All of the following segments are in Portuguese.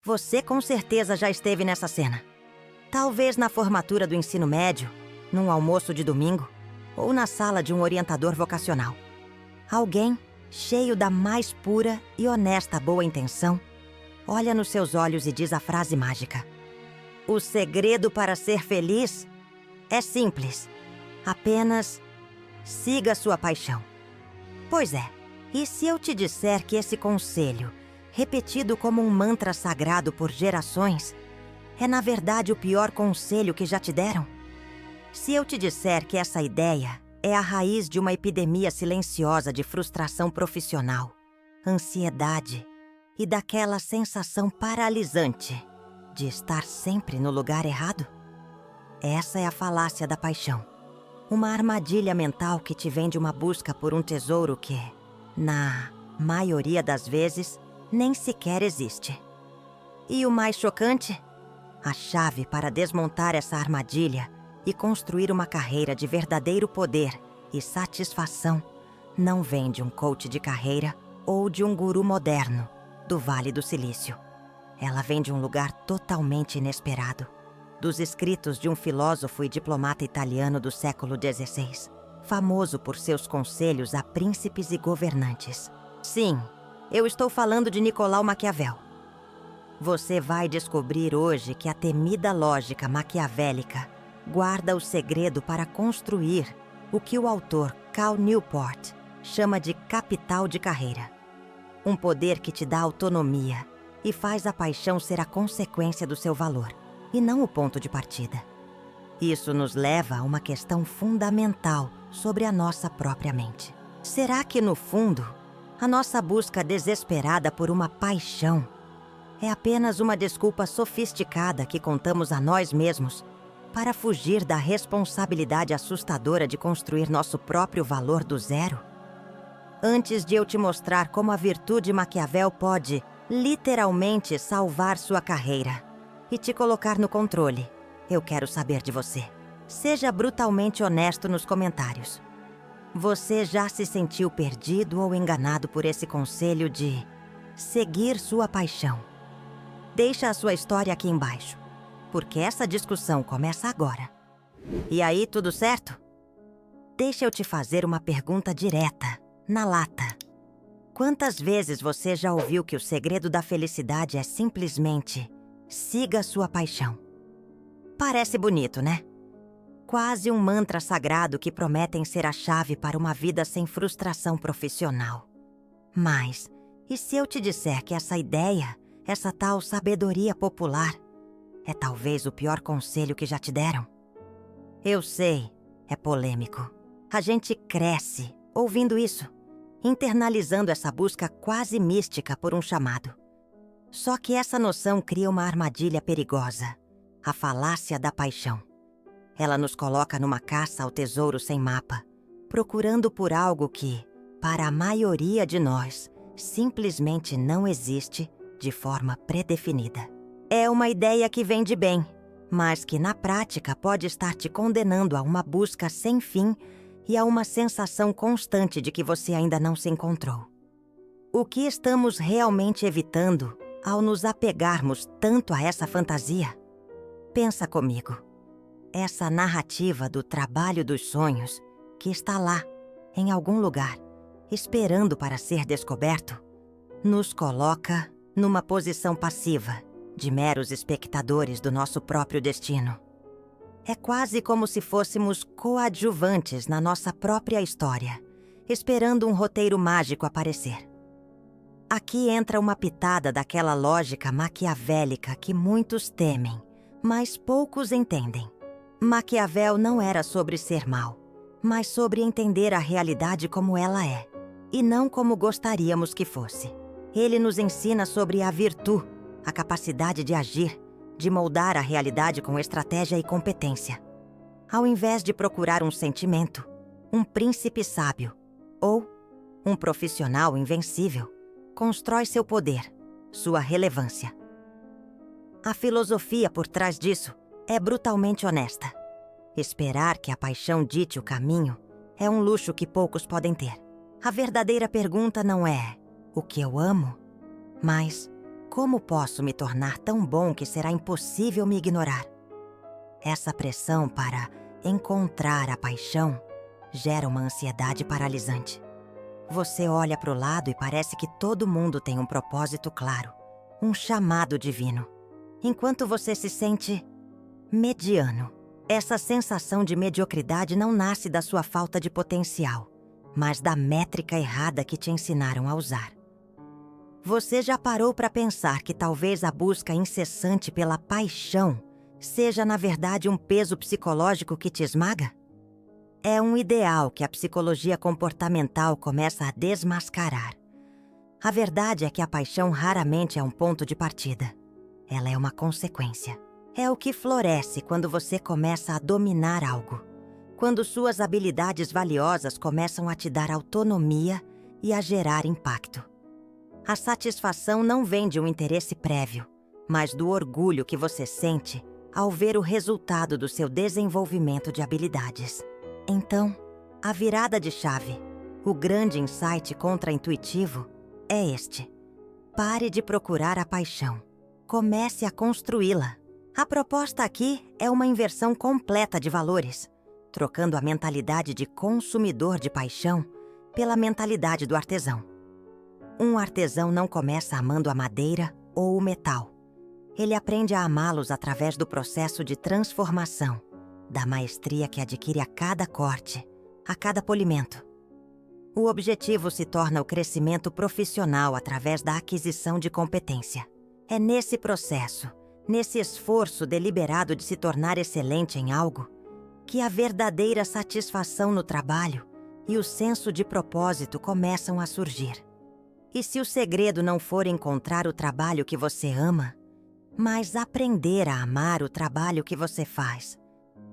Você com certeza já esteve nessa cena. Talvez na formatura do ensino médio, num almoço de domingo, ou na sala de um orientador vocacional. Alguém, cheio da mais pura e honesta boa intenção, olha nos seus olhos e diz a frase mágica: o segredo para ser feliz é simples. Apenas siga sua paixão. Pois é, e se eu te disser que esse conselho, repetido como um mantra sagrado por gerações, é na verdade o pior conselho que já te deram? Se eu te disser que essa ideia é a raiz de uma epidemia silenciosa de frustração profissional, ansiedade e daquela sensação paralisante de estar sempre no lugar errado? Essa é a falácia da paixão. Uma armadilha mental que te vende uma busca por um tesouro que, na maioria das vezes, nem sequer existe. E o mais chocante? A chave para desmontar essa armadilha e construir uma carreira de verdadeiro poder e satisfação não vem de um coach de carreira ou de um guru moderno do Vale do Silício. Ela vem de um lugar totalmente inesperado, dos escritos de um filósofo e diplomata italiano do século XVI, famoso por seus conselhos a príncipes e governantes. Sim, eu estou falando de Nicolau Maquiavel. Você vai descobrir hoje que a temida lógica maquiavélica guarda o segredo para construir o que o autor Cal Newport chama de capital de carreira. Um poder que te dá autonomia e faz a paixão ser a consequência do seu valor, e não o ponto de partida. Isso nos leva a uma questão fundamental sobre a nossa própria mente. Será que, no fundo, a nossa busca desesperada por uma paixão é apenas uma desculpa sofisticada que contamos a nós mesmos para fugir da responsabilidade assustadora de construir nosso próprio valor do zero? Antes de eu te mostrar como a virtude Maquiavel pode, literalmente, salvar sua carreira e te colocar no controle, eu quero saber de você. Seja brutalmente honesto nos comentários. Você já se sentiu perdido ou enganado por esse conselho de seguir sua paixão? Deixa a sua história aqui embaixo, porque essa discussão começa agora. E aí, tudo certo? Deixa eu te fazer uma pergunta direta, na lata. Quantas vezes você já ouviu que o segredo da felicidade é simplesmente siga sua paixão? Parece bonito, né? Quase um mantra sagrado que prometem ser a chave para uma vida sem frustração profissional. Mas, e se eu te disser que essa ideia, essa tal sabedoria popular, é talvez o pior conselho que já te deram? Eu sei, é polêmico. A gente cresce ouvindo isso, internalizando essa busca quase mística por um chamado. Só que essa noção cria uma armadilha perigosa, a falácia da paixão. Ela nos coloca numa caça ao tesouro sem mapa, procurando por algo que, para a maioria de nós, simplesmente não existe de forma predefinida. É uma ideia que vende bem, mas que na prática pode estar te condenando a uma busca sem fim e a uma sensação constante de que você ainda não se encontrou. O que estamos realmente evitando ao nos apegarmos tanto a essa fantasia? Pensa comigo. Essa narrativa do trabalho dos sonhos, que está lá, em algum lugar, esperando para ser descoberto, nos coloca numa posição passiva, de meros espectadores do nosso próprio destino. É quase como se fôssemos coadjuvantes na nossa própria história, esperando um roteiro mágico aparecer. Aqui entra uma pitada daquela lógica maquiavélica que muitos temem, mas poucos entendem. Maquiavel não era sobre ser mau, mas sobre entender a realidade como ela é, e não como gostaríamos que fosse. Ele nos ensina sobre a virtude, a capacidade de agir, de moldar a realidade com estratégia e competência. Ao invés de procurar um sentimento, um príncipe sábio ou um profissional invencível, constrói seu poder, sua relevância. A filosofia por trás disso é brutalmente honesta. Esperar que a paixão dite o caminho é um luxo que poucos podem ter. A verdadeira pergunta não é o que eu amo, mas Como posso me tornar tão bom que será impossível me ignorar? Essa pressão para encontrar a paixão gera uma ansiedade paralisante. Você olha para o lado e parece que todo mundo tem um propósito claro, um chamado divino, enquanto você se sente mediano. Essa sensação de mediocridade não nasce da sua falta de potencial, mas da métrica errada que te ensinaram a usar. Você já parou para pensar que talvez a busca incessante pela paixão seja, na verdade, um peso psicológico que te esmaga? É um ideal que a psicologia comportamental começa a desmascarar. A verdade é que a paixão raramente é um ponto de partida. Ela é uma consequência. É o que floresce quando você começa a dominar algo. Quando suas habilidades valiosas começam a te dar autonomia e a gerar impacto. A satisfação não vem de um interesse prévio, mas do orgulho que você sente ao ver o resultado do seu desenvolvimento de habilidades. Então, a virada de chave, o grande insight contraintuitivo, é este. Pare de procurar a paixão. Comece a construí-la. A proposta aqui é uma inversão completa de valores, trocando a mentalidade de consumidor de paixão pela mentalidade do artesão. Um artesão não começa amando a madeira ou o metal. Ele aprende a amá-los através do processo de transformação, da maestria que adquire a cada corte, a cada polimento. O objetivo se torna o crescimento profissional através da aquisição de competência. É nesse processo, nesse esforço deliberado de se tornar excelente em algo, que a verdadeira satisfação no trabalho e o senso de propósito começam a surgir. E se o segredo não for encontrar o trabalho que você ama, mas aprender a amar o trabalho que você faz,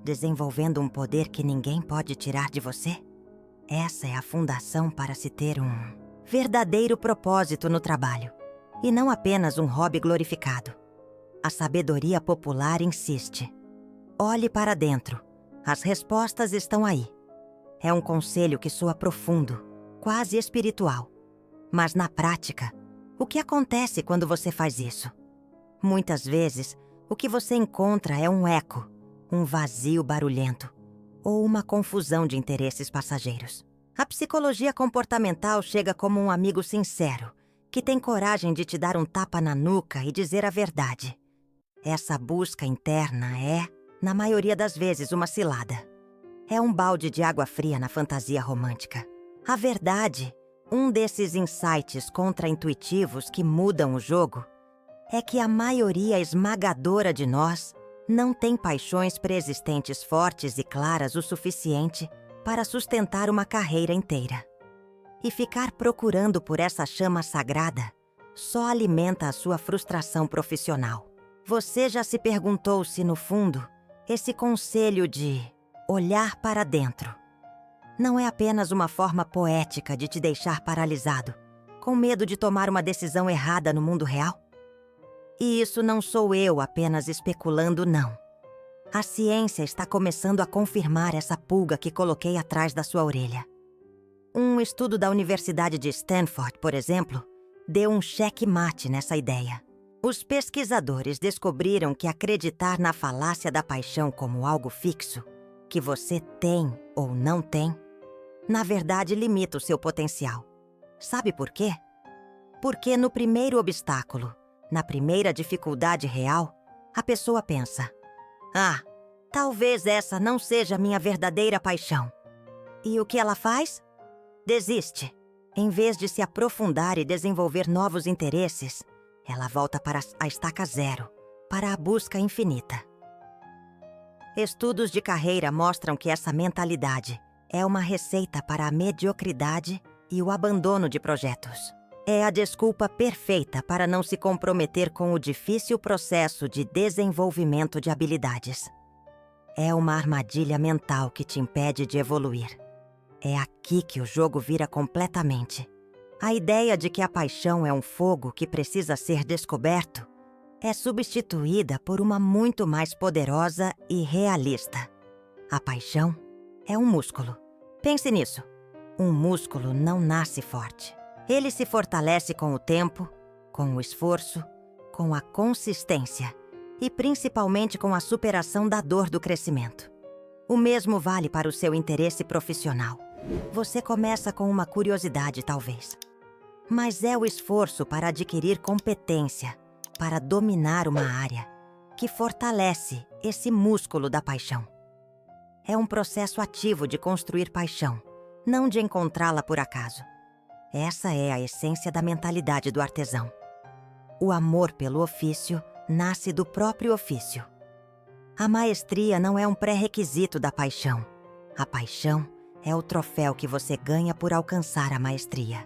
desenvolvendo um poder que ninguém pode tirar de você? Essa é a fundação para se ter um verdadeiro propósito no trabalho, e não apenas um hobby glorificado. A sabedoria popular insiste. Olhe para dentro. As respostas estão aí. É um conselho que soa profundo, quase espiritual. Mas na prática, o que acontece quando você faz isso? Muitas vezes, o que você encontra é um eco, um vazio barulhento, ou uma confusão de interesses passageiros. A psicologia comportamental chega como um amigo sincero, que tem coragem de te dar um tapa na nuca e dizer a verdade. Essa busca interna é, na maioria das vezes, uma cilada. É um balde de água fria na fantasia romântica. A verdade, um desses insights contraintuitivos que mudam o jogo, é que a maioria esmagadora de nós não tem paixões preexistentes fortes e claras o suficiente para sustentar uma carreira inteira. E ficar procurando por essa chama sagrada só alimenta a sua frustração profissional. Você já se perguntou se, no fundo, esse conselho de olhar para dentro não é apenas uma forma poética de te deixar paralisado, com medo de tomar uma decisão errada no mundo real? E isso não sou eu apenas especulando, não. A ciência está começando a confirmar essa pulga que coloquei atrás da sua orelha. Um estudo da Universidade de Stanford, por exemplo, deu um checkmate nessa ideia. Os pesquisadores descobriram que acreditar na falácia da paixão como algo fixo, que você tem ou não tem, na verdade limita o seu potencial. Sabe por quê? Porque no primeiro obstáculo, na primeira dificuldade real, a pessoa pensa: "Ah, talvez essa não seja minha verdadeira paixão." E o que ela faz? Desiste. Em vez de se aprofundar e desenvolver novos interesses, ela volta para a estaca zero, para a busca infinita. Estudos de carreira mostram que essa mentalidade é uma receita para a mediocridade e o abandono de projetos. É a desculpa perfeita para não se comprometer com o difícil processo de desenvolvimento de habilidades. É uma armadilha mental que te impede de evoluir. É aqui que o jogo vira completamente. A ideia de que a paixão é um fogo que precisa ser descoberto é substituída por uma muito mais poderosa e realista. A paixão é um músculo. Pense nisso. Um músculo não nasce forte. Ele se fortalece com o tempo, com o esforço, com a consistência e principalmente com a superação da dor do crescimento. O mesmo vale para o seu interesse profissional. Você começa com uma curiosidade, talvez. Mas é o esforço para adquirir competência, para dominar uma área, que fortalece esse músculo da paixão. É um processo ativo de construir paixão, não de encontrá-la por acaso. Essa é a essência da mentalidade do artesão. O amor pelo ofício nasce do próprio ofício. A maestria não é um pré-requisito da paixão. A paixão é o troféu que você ganha por alcançar a maestria.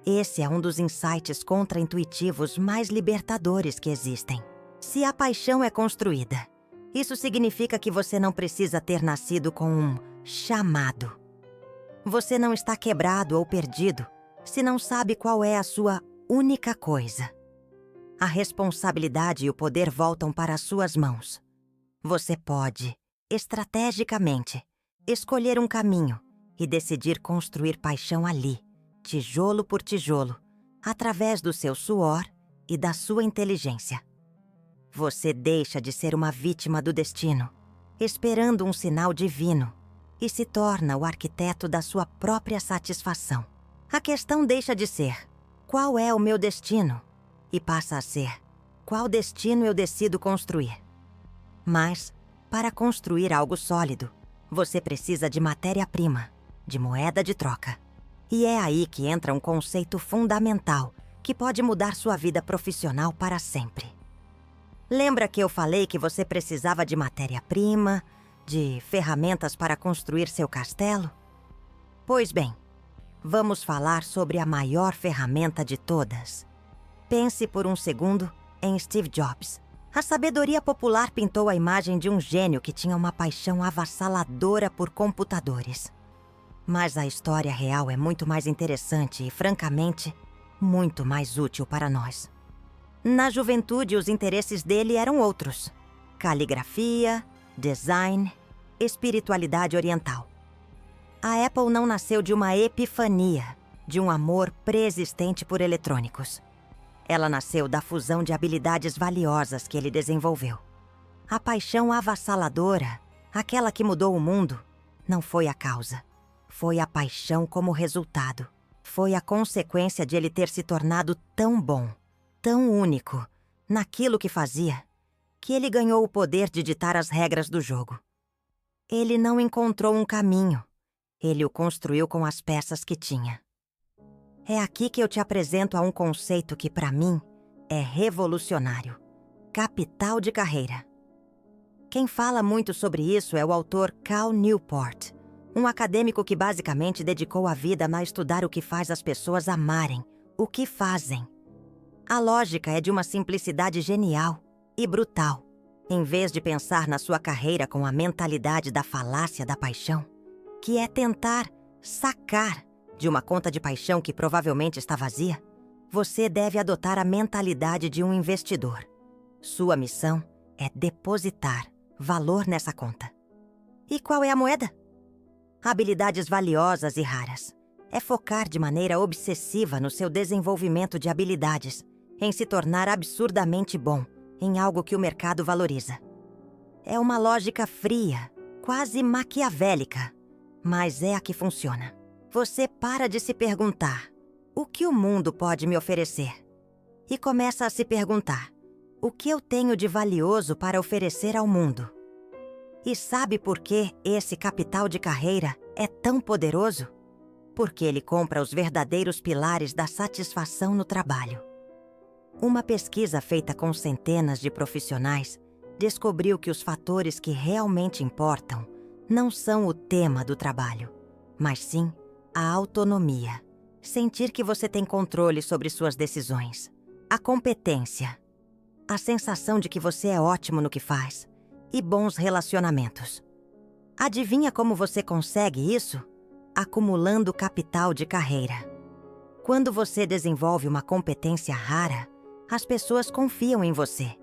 Esse é um dos insights contra-intuitivos mais libertadores que existem. Se a paixão é construída, isso significa que você não precisa ter nascido com um chamado. Você não está quebrado ou perdido se não sabe qual é a sua única coisa. A responsabilidade e o poder voltam para as suas mãos. Você pode, estrategicamente, escolher um caminho e decidir construir paixão ali, tijolo por tijolo, através do seu suor e da sua inteligência. Você deixa de ser uma vítima do destino, esperando um sinal divino, e se torna o arquiteto da sua própria satisfação. A questão deixa de ser, qual é o meu destino? E passa a ser, qual destino eu decido construir? Mas, para construir algo sólido, você precisa de matéria-prima, de moeda de troca. E é aí que entra um conceito fundamental que pode mudar sua vida profissional para sempre. Lembra que eu falei que você precisava de matéria-prima, de ferramentas para construir seu castelo? Pois bem, vamos falar sobre a maior ferramenta de todas. Pense por um segundo em Steve Jobs. A sabedoria popular pintou a imagem de um gênio que tinha uma paixão avassaladora por computadores. Mas a história real é muito mais interessante e, francamente, muito mais útil para nós. Na juventude, os interesses dele eram outros: caligrafia, design, espiritualidade oriental. A Apple não nasceu de uma epifania, de um amor preexistente por eletrônicos. Ela nasceu da fusão de habilidades valiosas que ele desenvolveu. A paixão avassaladora, aquela que mudou o mundo, não foi a causa. Foi a paixão como resultado. Foi a consequência de ele ter se tornado tão bom, tão único, naquilo que fazia, que ele ganhou o poder de ditar as regras do jogo. Ele não encontrou um caminho. Ele o construiu com as peças que tinha. É aqui que eu te apresento a um conceito que, para mim, é revolucionário: capital de carreira. Quem fala muito sobre isso é o autor Cal Newport, um acadêmico que basicamente dedicou a vida a estudar o que faz as pessoas amarem o que fazem. A lógica é de uma simplicidade genial e brutal. Em vez de pensar na sua carreira com a mentalidade da falácia da paixão, que é tentar sacar de uma conta de paixão que provavelmente está vazia, você deve adotar a mentalidade de um investidor. Sua missão é depositar valor nessa conta. E qual é a moeda? Habilidades valiosas e raras. É focar de maneira obsessiva no seu desenvolvimento de habilidades, em se tornar absurdamente bom em algo que o mercado valoriza. É uma lógica fria, quase maquiavélica, mas é a que funciona. Você para de se perguntar: o que o mundo pode me oferecer? E começa a se perguntar: o que eu tenho de valioso para oferecer ao mundo? E sabe por que esse capital de carreira é tão poderoso? Porque ele compra os verdadeiros pilares da satisfação no trabalho. Uma pesquisa feita com centenas de profissionais descobriu que os fatores que realmente importam não são o tema do trabalho, mas sim a autonomia, sentir que você tem controle sobre suas decisões, a competência, a sensação de que você é ótimo no que faz e bons relacionamentos. Adivinha como você consegue isso? Acumulando capital de carreira. Quando você desenvolve uma competência rara, as pessoas confiam em você.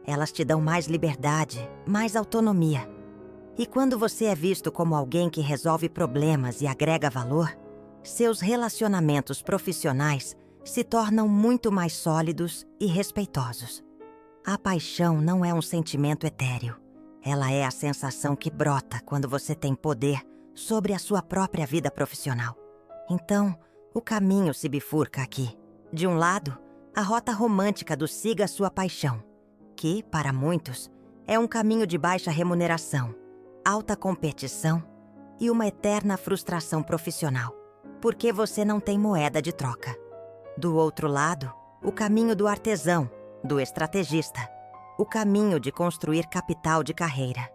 Elas te dão mais liberdade, mais autonomia. E quando você é visto como alguém que resolve problemas e agrega valor, seus relacionamentos profissionais se tornam muito mais sólidos e respeitosos. A paixão não é um sentimento etéreo. Ela é a sensação que brota quando você tem poder sobre a sua própria vida profissional. Então, o caminho se bifurca aqui. De um lado, a rota romântica do siga sua paixão, que, para muitos, é um caminho de baixa remuneração, alta competição e uma eterna frustração profissional, porque você não tem moeda de troca. Do outro lado, o caminho do artesão, do estrategista, o caminho de construir capital de carreira.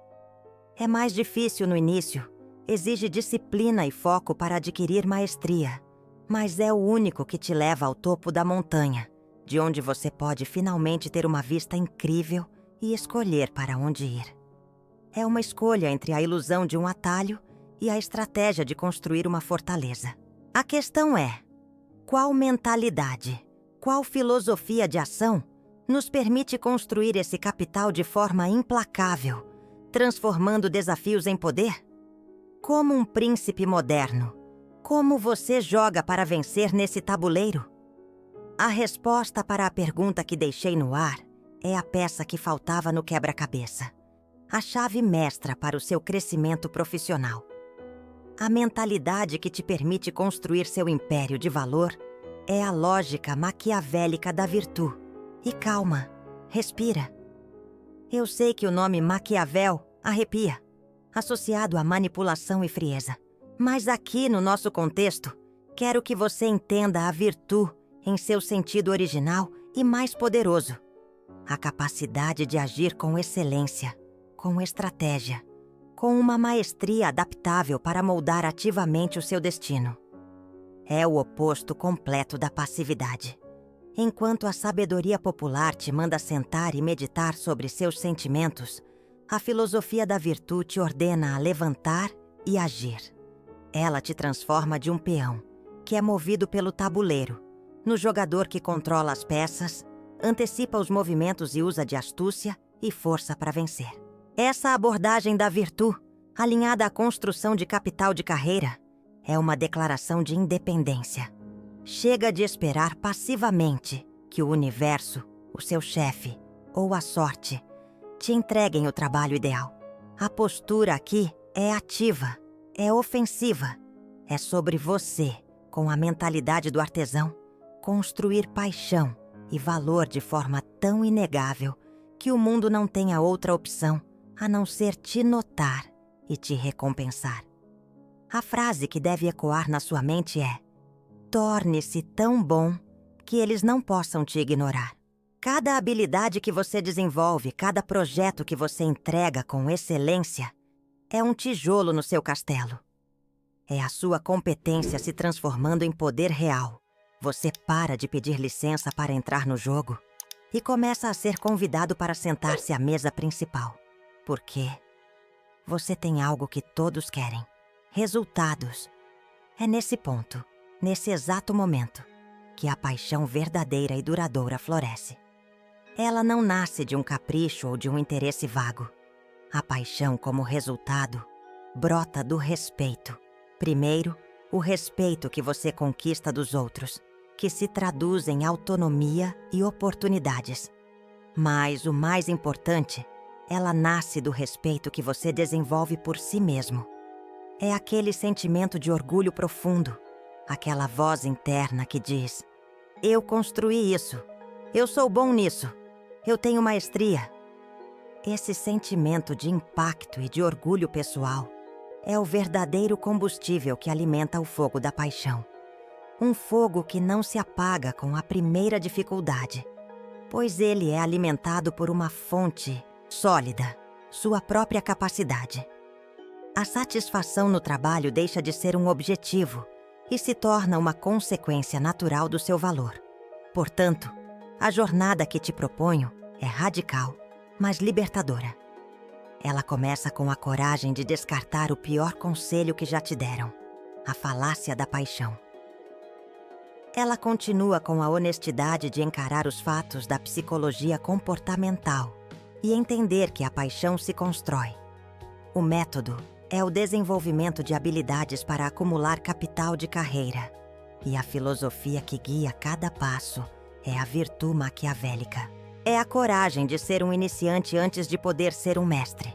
É mais difícil no início, exige disciplina e foco para adquirir maestria, mas é o único que te leva ao topo da montanha, de onde você pode finalmente ter uma vista incrível e escolher para onde ir. É uma escolha entre a ilusão de um atalho e a estratégia de construir uma fortaleza. A questão é: qual mentalidade, qual filosofia de ação nos permite construir esse capital de forma implacável, transformando desafios em poder? Como um príncipe moderno, como você joga para vencer nesse tabuleiro? A resposta para a pergunta que deixei no ar é a peça que faltava no quebra-cabeça, a chave mestra para o seu crescimento profissional. A mentalidade que te permite construir seu império de valor é a lógica maquiavélica da virtude. E calma, respira. Eu sei que o nome Maquiavel arrepia, associado à manipulação e frieza. Mas aqui, no nosso contexto, quero que você entenda a virtude em seu sentido original e mais poderoso. A capacidade de agir com excelência, com estratégia, com uma maestria adaptável para moldar ativamente o seu destino. É o oposto completo da passividade. Enquanto a sabedoria popular te manda sentar e meditar sobre seus sentimentos, a filosofia da virtude te ordena a levantar e agir. Ela te transforma de um peão, que é movido pelo tabuleiro, no jogador que controla as peças, antecipa os movimentos e usa de astúcia e força para vencer. Essa abordagem da virtude, alinhada à construção de capital de carreira, é uma declaração de independência. Chega de esperar passivamente que o universo, o seu chefe ou a sorte te entreguem o trabalho ideal. A postura aqui é ativa, é ofensiva. É sobre você, com a mentalidade do artesão, construir paixão e valor de forma tão inegável que o mundo não tenha outra opção a não ser te notar e te recompensar. A frase que deve ecoar na sua mente é: torne-se tão bom que eles não possam te ignorar. Cada habilidade que você desenvolve, cada projeto que você entrega com excelência, é um tijolo no seu castelo. É a sua competência se transformando em poder real. Você para de pedir licença para entrar no jogo e começa a ser convidado para sentar-se à mesa principal. Porque você tem algo que todos querem: resultados. É nesse ponto, nesse exato momento, que a paixão verdadeira e duradoura floresce. Ela não nasce de um capricho ou de um interesse vago. A paixão, como resultado, brota do respeito. Primeiro, o respeito que você conquista dos outros, que se traduz em autonomia e oportunidades. Mas o mais importante, ela nasce do respeito que você desenvolve por si mesmo. É aquele sentimento de orgulho profundo, aquela voz interna que diz: eu construí isso, eu sou bom nisso, eu tenho maestria. Esse sentimento de impacto e de orgulho pessoal é o verdadeiro combustível que alimenta o fogo da paixão. Um fogo que não se apaga com a primeira dificuldade, pois ele é alimentado por uma fonte sólida, sua própria capacidade. A satisfação no trabalho deixa de ser um objetivo e se torna uma consequência natural do seu valor. Portanto, a jornada que te proponho é radical, mas libertadora. Ela começa com a coragem de descartar o pior conselho que já te deram: a falácia da paixão. Ela continua com a honestidade de encarar os fatos da psicologia comportamental e entender que a paixão se constrói. O método é o desenvolvimento de habilidades para acumular capital de carreira. E a filosofia que guia cada passo é a virtude maquiavélica. É a coragem de ser um iniciante antes de poder ser um mestre.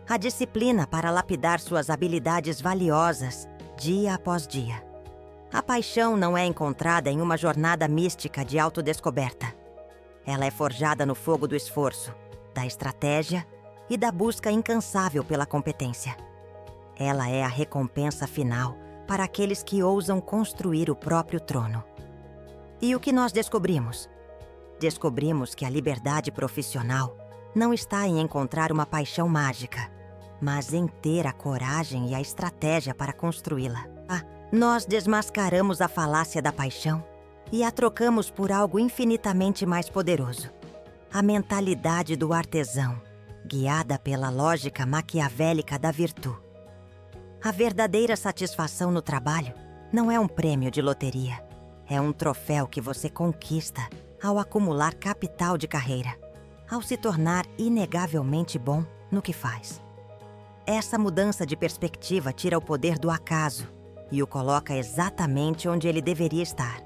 A disciplina para lapidar suas habilidades valiosas, dia após dia. A paixão não é encontrada em uma jornada mística de autodescoberta. Ela é forjada no fogo do esforço, da estratégia e da busca incansável pela competência. Ela é a recompensa final para aqueles que ousam construir o próprio trono. E o que nós descobrimos? Descobrimos que a liberdade profissional não está em encontrar uma paixão mágica, mas em ter a coragem e a estratégia para construí-la. Nós desmascaramos a falácia da paixão e a trocamos por algo infinitamente mais poderoso. A mentalidade do artesão, guiada pela lógica maquiavélica da virtude. A verdadeira satisfação no trabalho não é um prêmio de loteria. É um troféu que você conquista ao acumular capital de carreira, ao se tornar inegavelmente bom no que faz. Essa mudança de perspectiva tira o poder do acaso e o coloca exatamente onde ele deveria estar,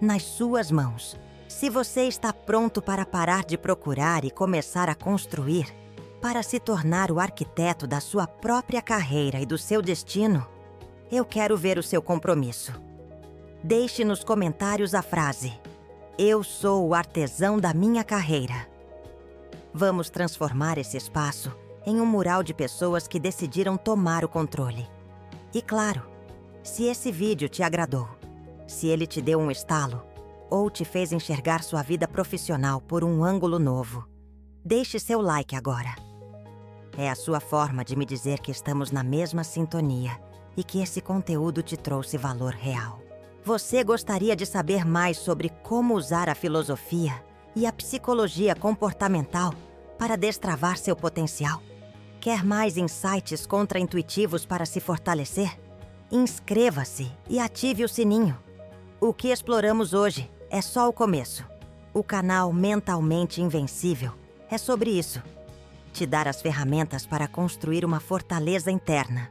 nas suas mãos. Se você está pronto para parar de procurar e começar a construir, para se tornar o arquiteto da sua própria carreira e do seu destino, eu quero ver o seu compromisso. Deixe nos comentários a frase: "Eu sou o artesão da minha carreira". Vamos transformar esse espaço em um mural de pessoas que decidiram tomar o controle. E claro, se esse vídeo te agradou, se ele te deu um estalo ou te fez enxergar sua vida profissional por um ângulo novo, deixe seu like agora. É a sua forma de me dizer que estamos na mesma sintonia e que esse conteúdo te trouxe valor real. Você gostaria de saber mais sobre como usar a filosofia e a psicologia comportamental para destravar seu potencial? Quer mais insights contraintuitivos para se fortalecer? Inscreva-se e ative o sininho. O que exploramos hoje é só o começo. O canal Mentalmente Invencível é sobre isso. Te dar as ferramentas para construir uma fortaleza interna.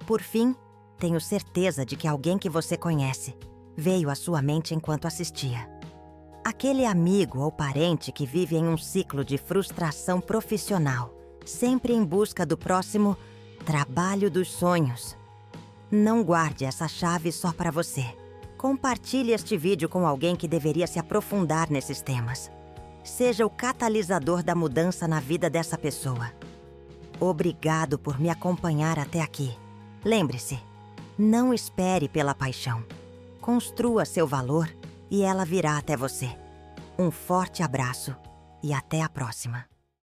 Por fim, tenho certeza de que alguém que você conhece veio à sua mente enquanto assistia. Aquele amigo ou parente que vive em um ciclo de frustração profissional, sempre em busca do próximo trabalho dos sonhos. Não guarde essa chave só para você. Compartilhe este vídeo com alguém que deveria se aprofundar nesses temas. Seja o catalisador da mudança na vida dessa pessoa. Obrigado por me acompanhar até aqui. Lembre-se, não espere pela paixão. Construa seu valor e ela virá até você. Um forte abraço e até a próxima.